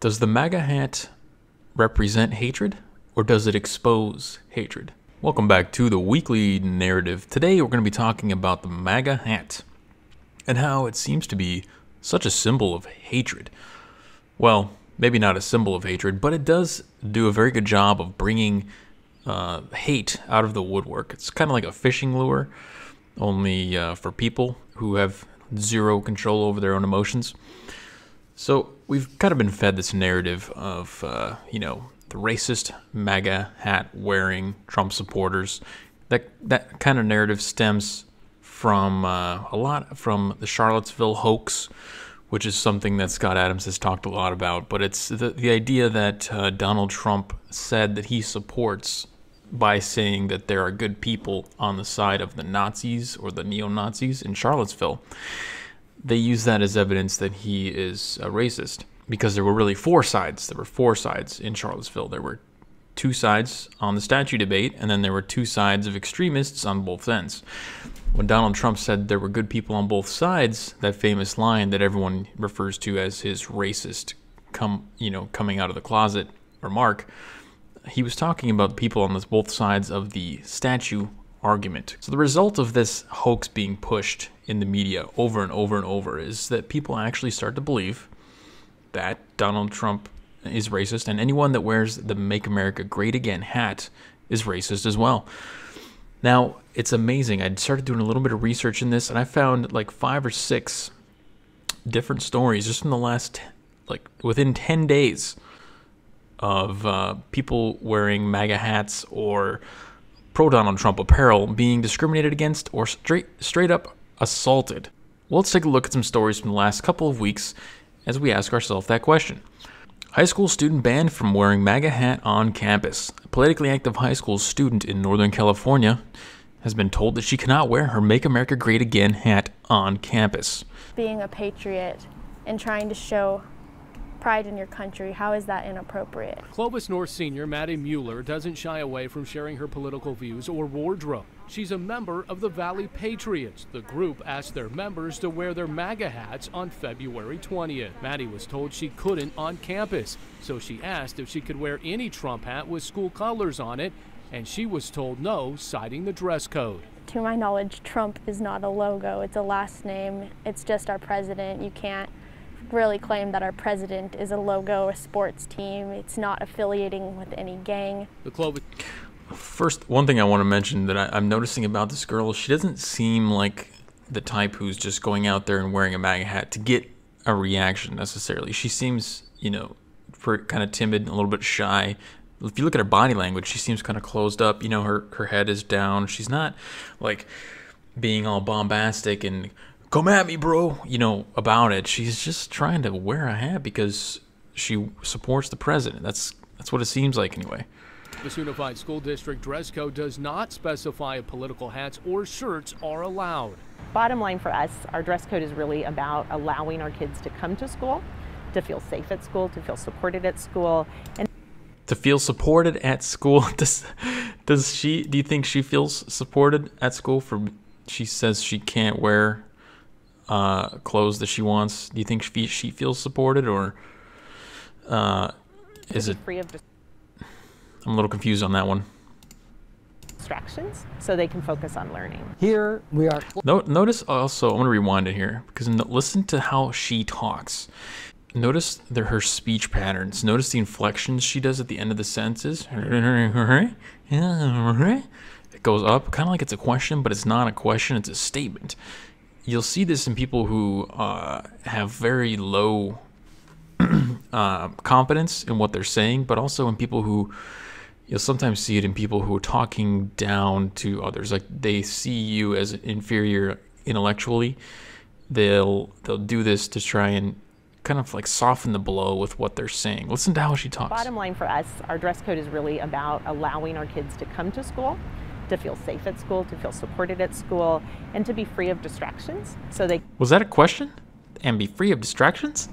Does the MAGA hat represent hatred, or does it expose hatred? Welcome back to the weekly narrative. Today we're going to be talking about the MAGA hat and how it seems to be such a symbol of hatred. Well, maybe not a symbol of hatred, but it does do a very good job of bringing hate out of the woodwork. It's kind of like a fishing lure, only for people who have zero control over their own emotions. So we've kind of been fed this narrative of, the racist MAGA hat wearing Trump supporters. That kind of narrative stems from a lot from the Charlottesville hoax, which is something that Scott Adams has talked a lot about. But it's the idea that Donald Trump said that he supports by saying that there are good people on the side of the Nazis or the neo-Nazis in Charlottesville. They use that as evidence that he is a racist, because there were really four sides. There were four sides in Charlottesville. There were two sides on the statue debate, and then there were two sides of extremists on both ends. When Donald Trump said there were good people on both sides, that famous line that everyone refers to as his racist coming out of the closet remark, he was talking about people on both sides of the statue argument. So the result of this hoax being pushed in the media over and over and over is that people actually start to believe that Donald Trump is racist, and anyone that wears the Make America Great Again hat is racist as well. Now, it's amazing. I started doing a little bit of research in this, and I found like 5 or 6 different stories just in the last, within 10 days of people wearing MAGA hats or pro-Donald Trump apparel being discriminated against or straight up assaulted. Well, let's take a look at some stories from the last couple of weeks as we ask ourselves that question. High school student banned from wearing MAGA hat on campus. A politically active high school student in Northern California has been told that she cannot wear her Make America Great Again hat on campus. Being a patriot and trying to show pride in your country, how is that inappropriate? Clovis North senior Maddie Mueller doesn't shy away from sharing her political views or wardrobe. She's a member of the Valley Patriots. The group asked their members to wear their MAGA hats on February 20th. Maddie was told she couldn't on campus, so she asked if she could wear any Trump hat with school colors on it, and she was told no, citing the dress code. To my knowledge, Trump is not a logo, it's a last name. It's just our president. You can't really claim that our president is a logo, a sports team. It's not affiliating with any gang. First, one thing I want to mention that I'm noticing about this girl, she doesn't seem like the type who's just going out there and wearing a MAGA hat to get a reaction necessarily. She seems, kind of timid and a little bit shy. If you look at her body language, she seems kind of closed up. Her head is down. She's not like being all bombastic and come at me, bro, about it. She's just trying to wear a hat because she supports the president. That's what it seems like anyway. This unified school district dress code does not specify if political hats or shirts are allowed. Bottom line for us, our dress code is really about allowing our kids to come to school, to feel safe at school, to feel supported at school. And to feel supported at school? Do you think she feels supported at school? She says she can't wear clothes that she wants. Do you think she feels supported, or is it free of I'm a little confused on that one. Distractions, so they can focus on learning. Here we are. Notice also, I'm going to rewind it here, because listen to how she talks. Notice her speech patterns. Notice the inflections she does at the end of the sentences. It goes up, kind of like it's a question, but it's not a question, it's a statement. You'll see this in people who have very low confidence in what they're saying, but also in people who, you'll sometimes see it in people who are talking down to others. Like they see you as inferior intellectually. They'll do this to try and kind of like soften the blow with what they're saying. Listen to how she talks. Bottom line for us, our dress code is really about allowing our kids to come to school, to feel safe at school, to feel supported at school, and to be free of distractions. So they Was that a question? And be free of distractions?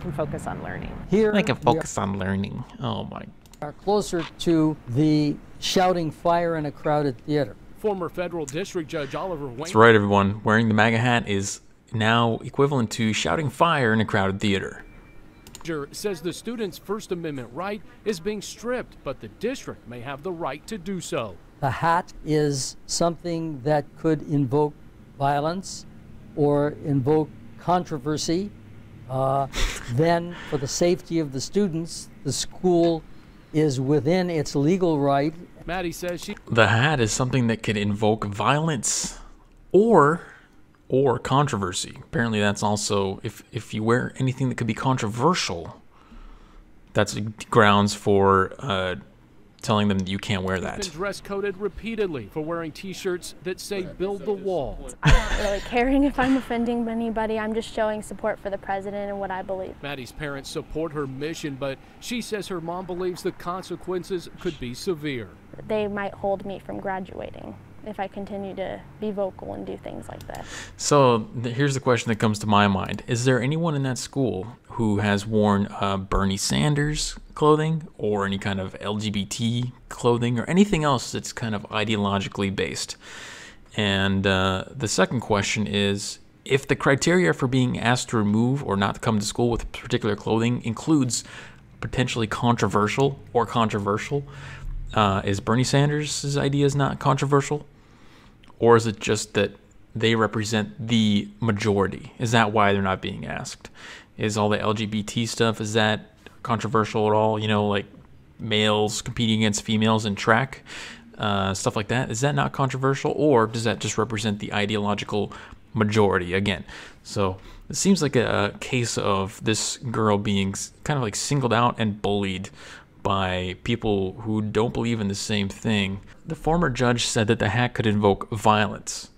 Can focus on learning. Here I can focus on learning. Oh my. Are closer to the shouting fire in a crowded theater. Former federal district judge Oliver Wayne. That's right, everyone. Wearing the MAGA hat is now equivalent to shouting fire in a crowded theater. Says the student's First Amendment right is being stripped, but the district may have the right to do so. The hat is something that could invoke violence or invoke controversy. Then, for the safety of the students, the school is within its legal right. Maddie says the hat is something that could invoke violence or controversy. Apparently that's also, if you wear anything that could be controversial, that's grounds for telling them that you can't wear that. Been dress coded repeatedly for wearing T-shirts that say "Build the Wall." I'm not really caring if I'm offending anybody. I'm just showing support for the president and what I believe. Maddie's parents support her mission, but she says her mom believes the consequences could be severe. They might hold me from graduating if I continue to be vocal and do things like that. So here's the question that comes to my mind. Is there anyone in that school who has worn Bernie Sanders clothing or any kind of LGBT clothing or anything else that's kind of ideologically based? And the second question is, if the criteria for being asked to remove or not to come to school with particular clothing includes potentially controversial or controversial, is Bernie Sanders' ideas not controversial? Or is it just that they represent the majority? Is that why they're not being asked? Is all the LGBT stuff, is that controversial at all? You know, like males competing against females in track, stuff like that. Is that not controversial? Or does that just represent the ideological majority again? So it seems like a case of this girl being kind of like singled out and bullied by people who don't believe in the same thing. The former judge said that the hat could invoke violence.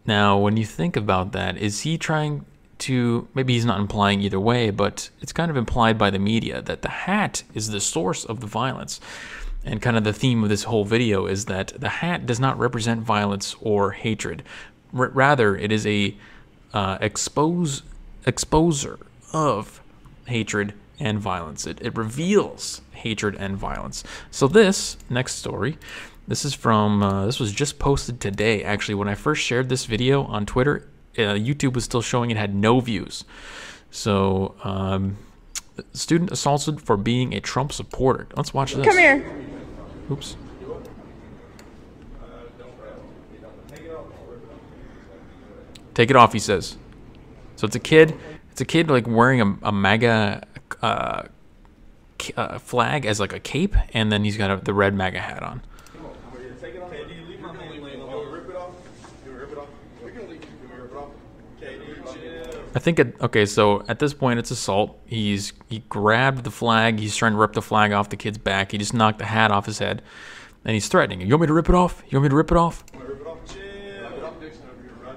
Now, when you think about that, is he trying to, maybe he's not implying either way, but it's kind of implied by the media that the hat is the source of the violence. And kind of the theme of this whole video is that the hat does not represent violence or hatred. Rather, it is a exposer of hatred and violence. It reveals hatred and violence. So this next story, this is from, this was just posted today. Actually, when I first shared this video on Twitter, YouTube was still showing it had no views. So, student assaulted for being a Trump supporter. Let's watch this. Come here. Oops. Take it off, he says. So it's a kid. It's a kid like wearing a MAGA flag as like a cape, and then he's got the red MAGA hat on. I think okay, so at this point it's assault. He grabbed the flag. He's trying to rip the flag off the kid's back. He just knocked the hat off his head, and he's threatening. You want me to rip it off? You want me to rip it off?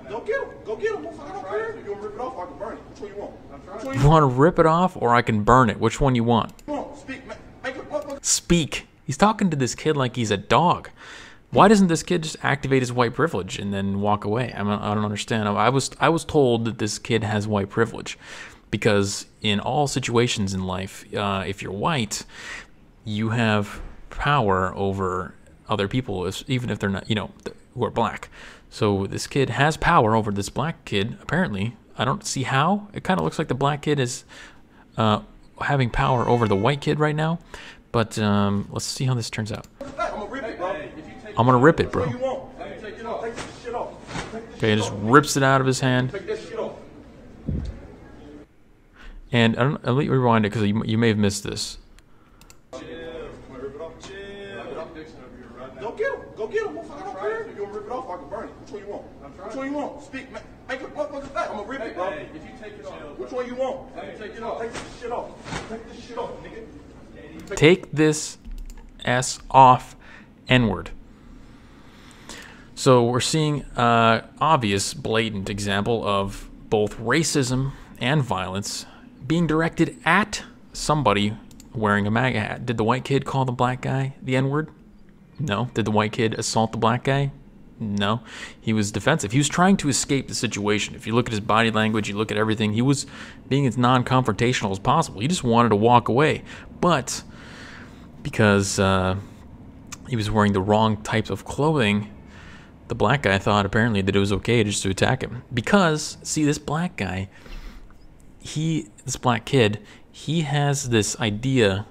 Go get him. Go get him. I don't care. You want to rip it off? I can burn it. Which one you want? You want to rip it off, or I can burn it? Which one you want? Come on, speak. Speak. He's talking to this kid like he's a dog. Why doesn't this kid just activate his white privilege and then walk away? I don't understand. I was told that this kid has white privilege because in all situations in life, if you're white, you have power over other people, even if they're not, who are black. So this kid has power over this black kid, apparently. I don't see how. It kind of looks like the black kid is having power over the white kid right now. But let's see how this turns out. I'm gonna rip it, bro. Okay, he just rips it out of his hand. And I'll let you rewind it because you may have missed this. Go get him. Go get him. I don't care. You want to rip it off? I can burn it. Which one you want? Which one you want? Speak. Make it motherfuckers back. I'm gonna rip it, bro. If you take it off. Which one you want? Take it off. Take this shit off. Take this shit off, nigga. Take this S off, N-word. So we're seeing obvious, blatant example of both racism and violence being directed at somebody wearing a MAGA hat. Did the white kid call the black guy the N-word? No. Did the white kid assault the black guy? No. He was defensive. He was trying to escape the situation. If you look at his body language, you look at everything, he was being as non-confrontational as possible. He just wanted to walk away. But because he was wearing the wrong types of clothing, the black guy thought apparently that it was okay just to attack him. Because, see, this black guy, this black kid, he has this idea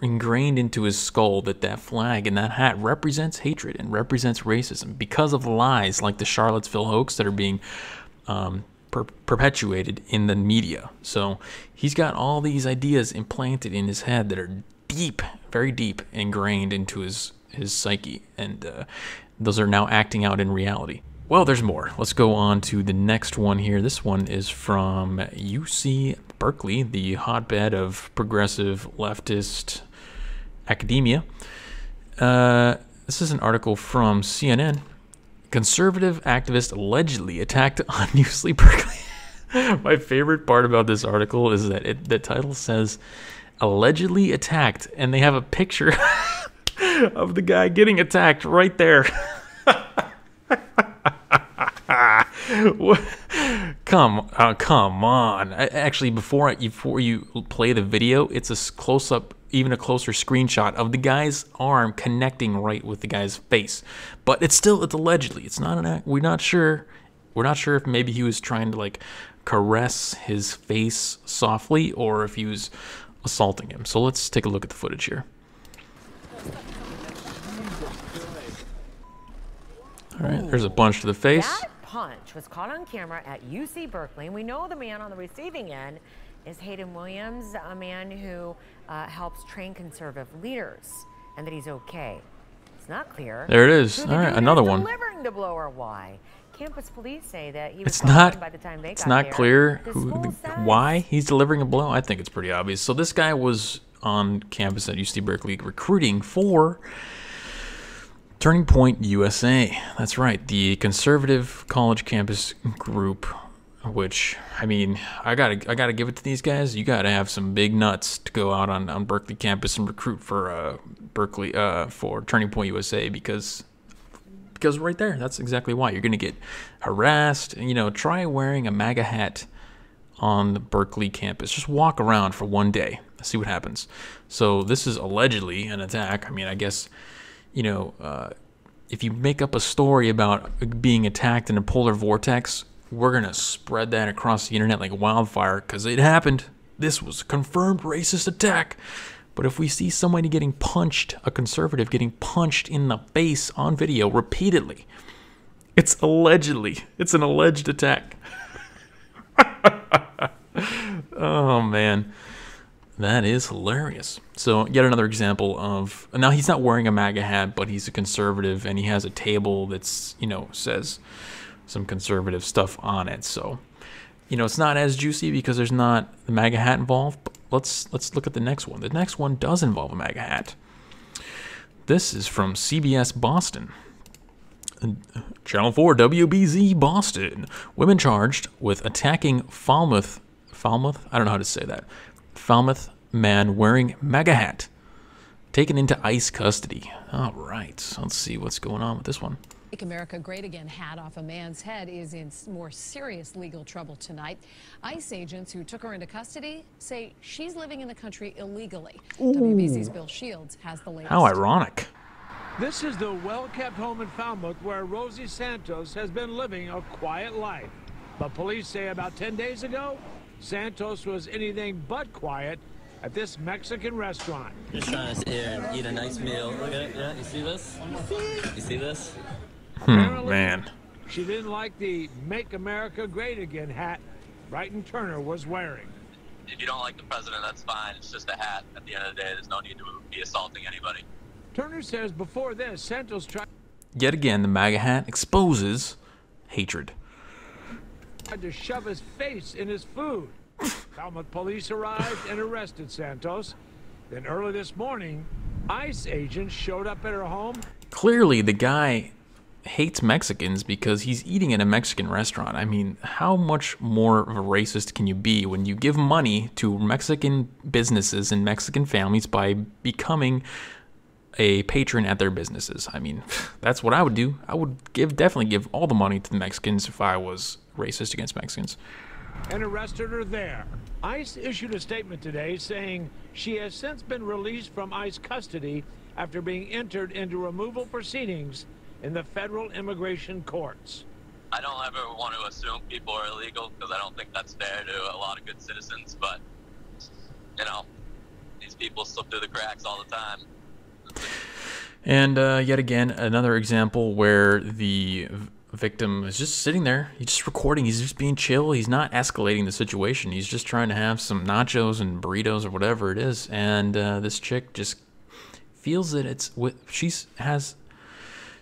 ingrained into his skull that that flag and that hat represents hatred and represents racism because of lies like the Charlottesville hoax that are being perpetuated in the media. So he's got all these ideas implanted in his head that are deep, very deep, ingrained into his psyche, and those are now acting out in reality. Well, there's more. Let's go on to the next one here. This one is from UC Berkeley, the hotbed of progressive leftist academia. This is an article from CNN. Conservative activist allegedly attacked on UC Berkeley. My favorite part about this article is that the title says allegedly attacked, and they have a picture of the guy getting attacked right there. Come on. Actually, before you play the video, it's a close-up, even a closer screenshot of the guy's arm connecting right with the guy's face. But it's allegedly. It's not an act. We're not sure if maybe he was trying to like caress his face softly or if he was assaulting him. So let's take a look at the footage here. All right, there's a punch to the face. That punch was caught on camera at UC Berkeley, and we know the man on the receiving end is Hayden Williams, a man who helps train conservative leaders, and that he's okay. It's not clear. There it is. All right, another one. Delivering the blow or why. Campus police say that he was It's not. by the time they It's got not there. clear The why he's delivering a blow. I think it's pretty obvious. So this guy was on campus at UC Berkeley recruiting for Turning Point USA. That's right, the conservative college campus group. Which, I mean, I gotta give it to these guys. You gotta have some big nuts to go out on Berkeley campus and recruit for Berkeley for Turning Point USA because right there, that's exactly why you're gonna get harassed. And, you know, try wearing a MAGA hat on the Berkeley campus. Just walk around for one day, see what happens. So this is allegedly an attack. I mean, I guess, you know, if you make up a story about being attacked in a polar vortex, we're going to spread that across the internet like wildfire because it happened. This was a confirmed racist attack. But if we see somebody getting punched, a conservative getting punched in the face on video repeatedly, it's an alleged attack. Oh, man. That is hilarious. So yet another example of, now he's not wearing a MAGA hat, but he's a conservative and he has a table that's, you know, says some conservative stuff on it. So, you know, it's not as juicy because there's not the MAGA hat involved. But let's look at the next one. The next one does involve a MAGA hat. This is from CBS Boston. Channel 4 WBZ Boston. Women charged with attacking Falmouth, I don't know how to say that. Falmouth man wearing MAGA hat. Taken into ICE custody. All right, let's see what's going on with this one. Make America Great Again hat off a man's head is in more serious legal trouble tonight. ICE agents who took her into custody say she's living in the country illegally. Ooh. WBC's Bill Shields has the latest. How ironic. This is the well-kept home in Falmouth where Rosie Santos has been living a quiet life. But police say about 10 days ago, Santos was anything but quiet at this Mexican restaurant. Just trying to sit here and eat a nice meal. Look at it. Yeah, you see this? You see this? Man. She didn't like the Make America Great Again hat Brighton Turner was wearing. If you don't like the president, that's fine. It's just a hat. At the end of the day, there's no need to be assaulting anybody. Turner says before this, Santos tried Yet again, the MAGA hat exposes hatred. to shove his face in his food. Falmouth police arrived and arrested Santos. Then early this morning, ICE agents showed up at her home. Clearly, the guy hates Mexicans because he's eating at a Mexican restaurant. I mean, how much more of a racist can you be when you give money to Mexican businesses and Mexican families by becoming a patron at their businesses? I mean, that's what I would do. I would definitely give all the money to the Mexicans if I was racist against Mexicans. And arrested her there. ICE issued a statement today saying she has since been released from ICE custody after being entered into removal proceedings in the federal immigration courts. I don't ever want to assume people are illegal because I don't think that's fair to a lot of good citizens, but you know, these people slip through the cracks all the time. And yet again, another example where the victim is just sitting there. He's just recording. He's just being chill. He's not escalating the situation. He's just trying to have some nachos and burritos or whatever it is. And this chick just feels that she has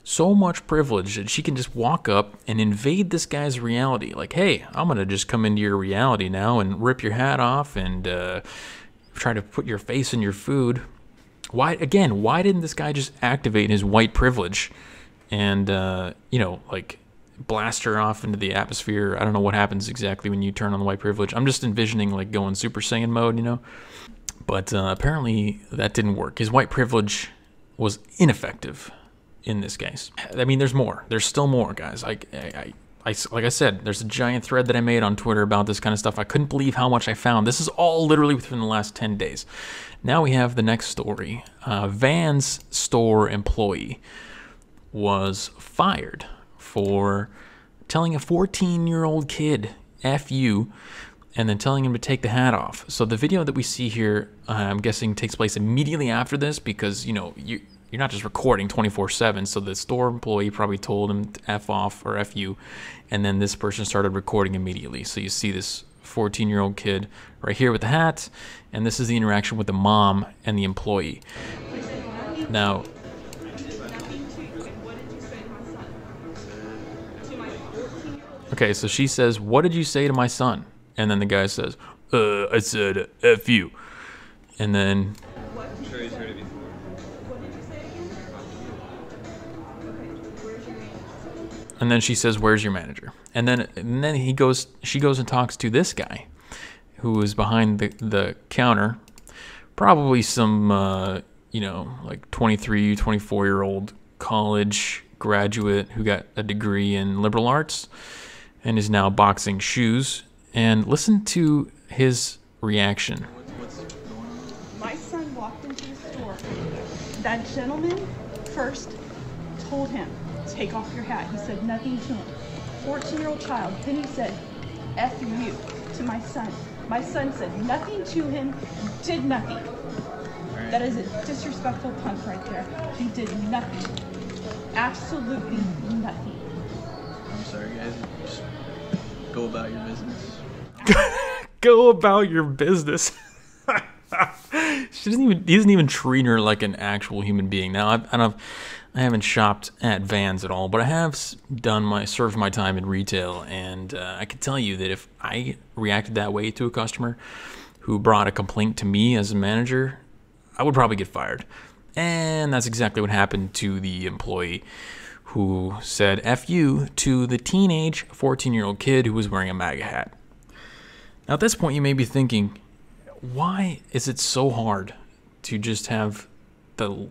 so much privilege that she can just walk up and invade this guy's reality. Like, hey, I'm going to just come into your reality now and rip your hat off and try to put your face in your food. Why didn't this guy just activate his white privilege and, you know, like blast her off into the atmosphere? I don't know what happens exactly when you turn on the white privilege. I'm just envisioning like going Super Saiyan mode, you know? But apparently that didn't work. His white privilege was ineffective in this case. I mean, there's more. There's still more, guys. Like I said, there's a giant thread that I made on Twitter about this kind of stuff. I couldn't believe how much I found. This is all literally within the last 10 days. Now we have the next story. Vans store employee was fired for telling a 14-year-old kid, F you, and then telling him to take the hat off. So the video that we see here, I'm guessing, takes place immediately after this because, you know, you're not just recording 24/7. So the store employee probably told him to F off or F you, and then this person started recording immediately. So you see this 14-year-old kid right here with the hat, and this is the interaction with the mom and the employee. Now, okay, so she says, "What did you say to my son?" And then the guy says, I said F you. And then I'm sure he's heard it before. And then she says, "Where's your manager?" And then she goes and talks to this guy who is behind the counter, probably some you know, like 23, 24-year-old college graduate who got a degree in liberal arts and is now boxing shoes. And listen to his reaction. My son walked into the store. That gentleman first told him, "Take off your hat." He said nothing to him. 14-year-old child. Then he said, "F you" to my son. My son said nothing to him, did nothing. That is a disrespectful punk right there. He did nothing. Absolutely nothing. I'm sorry, guys. Just go about your business. Go about your business. He doesn't even treat her like an actual human being. Now, I haven't shopped at Vans at all, but I have served my time in retail, and I can tell you that if I reacted that way to a customer who brought a complaint to me as a manager, I would probably get fired. And that's exactly what happened to the employee who said F you to the teenage 14-year-old kid who was wearing a MAGA hat. Now, at this point, you may be thinking, why is it so hard to just have the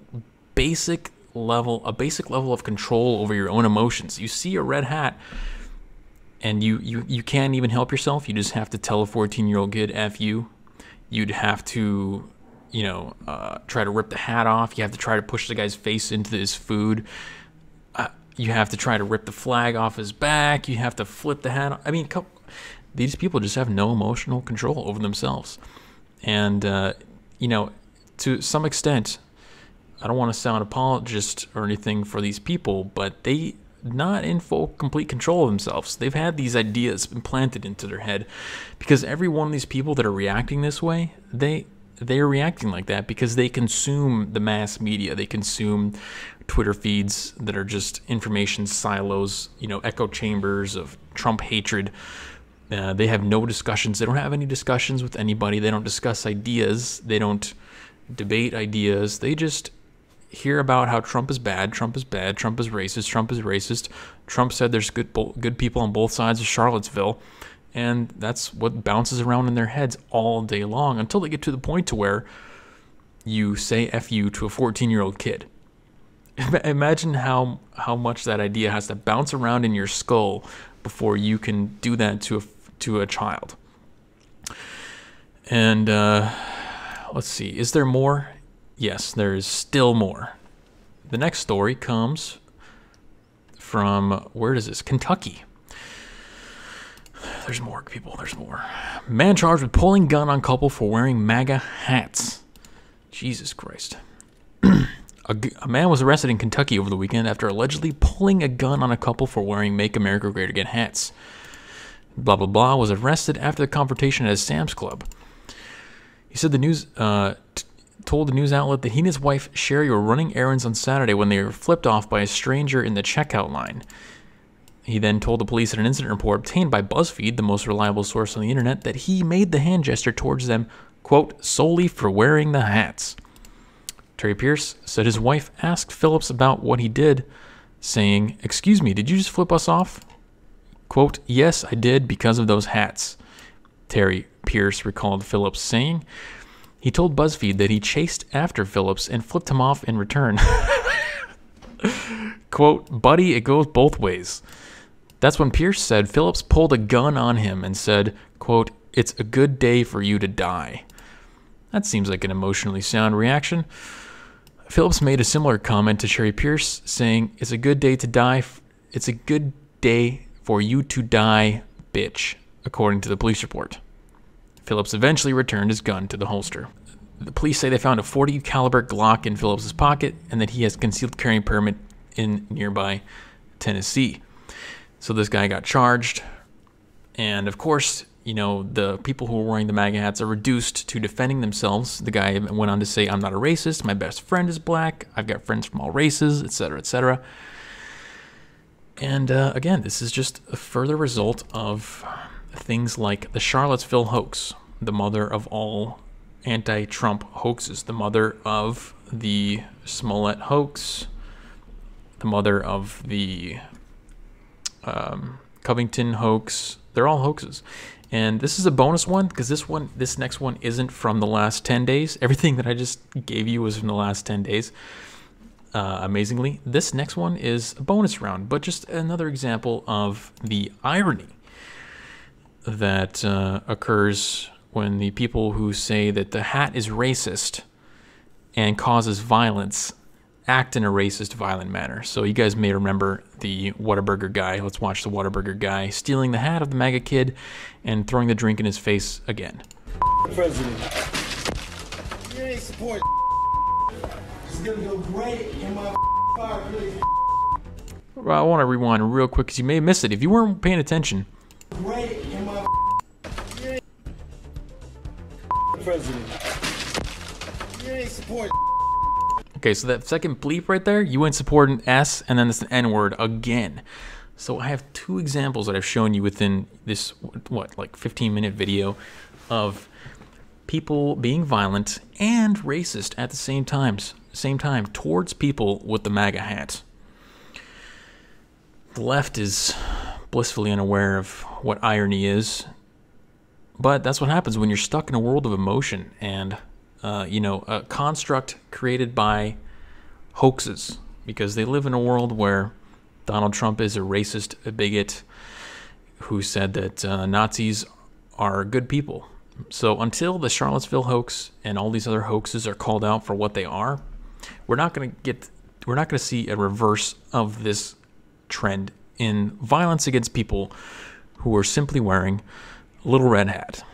basic level of control over your own emotions? You see a red hat, and you can't even help yourself. You just have to tell a 14-year-old kid F you. You'd have to, you know, try to rip the hat off. You have to try to push the guy's face into his food. You have to try to rip the flag off his back. You have to flip the hat off. I mean, these people just have no emotional control over themselves. And, you know, to some extent, I don't want to sound apologist or anything for these people, but they not in full complete control of themselves. They've had these ideas implanted into their head because every one of these people that are reacting this way, they're reacting like that because they consume the mass media. They consume Twitter feeds that are just information silos, you know, echo chambers of Trump hatred. They have no discussions. They don't have any discussions with anybody. They don't discuss ideas. They don't debate ideas. They just hear about how Trump is bad, Trump is bad, Trump is racist, Trump is racist. Trump said there's good people on both sides of Charlottesville. And that's what bounces around in their heads all day long until they get to the point to where you say F you to a 14-year-old kid. Imagine how much that idea has to bounce around in your skull before you can do that to a child. And let's see, is there more? Yes, there is still more. The next story comes from, where is this? Kentucky. There's more, people. There's more. Man charged with pulling gun on couple for wearing MAGA hats. Jesus Christ. A man was arrested in Kentucky over the weekend after allegedly pulling a gun on a couple for wearing Make America Great Again hats. Blah, blah, blah was arrested after the confrontation at a Sam's Club. He said the news told the news outlet that he and his wife Sherry were running errands on Saturday when they were flipped off by a stranger in the checkout line. He then told the police in an incident report obtained by BuzzFeed, the most reliable source on the internet, that he made the hand gesture towards them, quote, solely for wearing the hats. Terry Pierce said his wife asked Phillips about what he did, saying, "Excuse me, did you just flip us off?" Quote, "Yes, I did because of those hats," Terry Pierce recalled Phillips saying. He told BuzzFeed that he chased after Phillips and flipped him off in return. Quote, "Buddy, it goes both ways." That's when Pierce said Phillips pulled a gun on him and said, quote, "It's a good day for you to die." That seems like an emotionally sound reaction. Phillips made a similar comment to Terry Pierce, saying, "It's a good day to die. It's a good day for you to die, bitch," according to the police report. Phillips eventually returned his gun to the holster. The police say they found a .40 caliber Glock in Phillips's pocket and that he has concealed carrying permit in nearby Tennessee. So this guy got charged, and of course, you know, the people who are wearing the MAGA hats are reduced to defending themselves. The guy went on to say, "I'm not a racist. My best friend is black. I've got friends from all races," etc., etc. And again, this is just a further result of things like the Charlottesville hoax, the mother of all anti-Trump hoaxes, the mother of the Smollett hoax, the mother of the Covington hoax. They're all hoaxes. And this is a bonus one because this next one isn't from the last 10 days. Everything that I just gave you was from the last 10 days. Amazingly, this next one is a bonus round, but just another example of the irony that occurs when the people who say that the hat is racist and causes violence act in a racist, violent manner. So you guys may remember the Whataburger guy. Let's watch the Whataburger guy stealing the hat of the MAGA kid and throwing the drink in his face again. President, you ain't support. It's gonna go great in my fire, please. Well, I want to rewind real quick because you may have missed it if you weren't paying attention. Great in my president, you ain't support. Okay, so that second bleep right there, you went support an S, and then it's an N-word again. So I have two examples that I've shown you within this, what, like 15-minute video of people being violent and racist at the same time towards people with the MAGA hat. The left is blissfully unaware of what irony is, but that's what happens when you're stuck in a world of emotion and you know, a construct created by hoaxes, because they live in a world where Donald Trump is a racist, a bigot, who said that Nazis are good people. So until the Charlottesville hoax and all these other hoaxes are called out for what they are, we're not going to see a reverse of this trend in violence against people who are simply wearing a little red hat.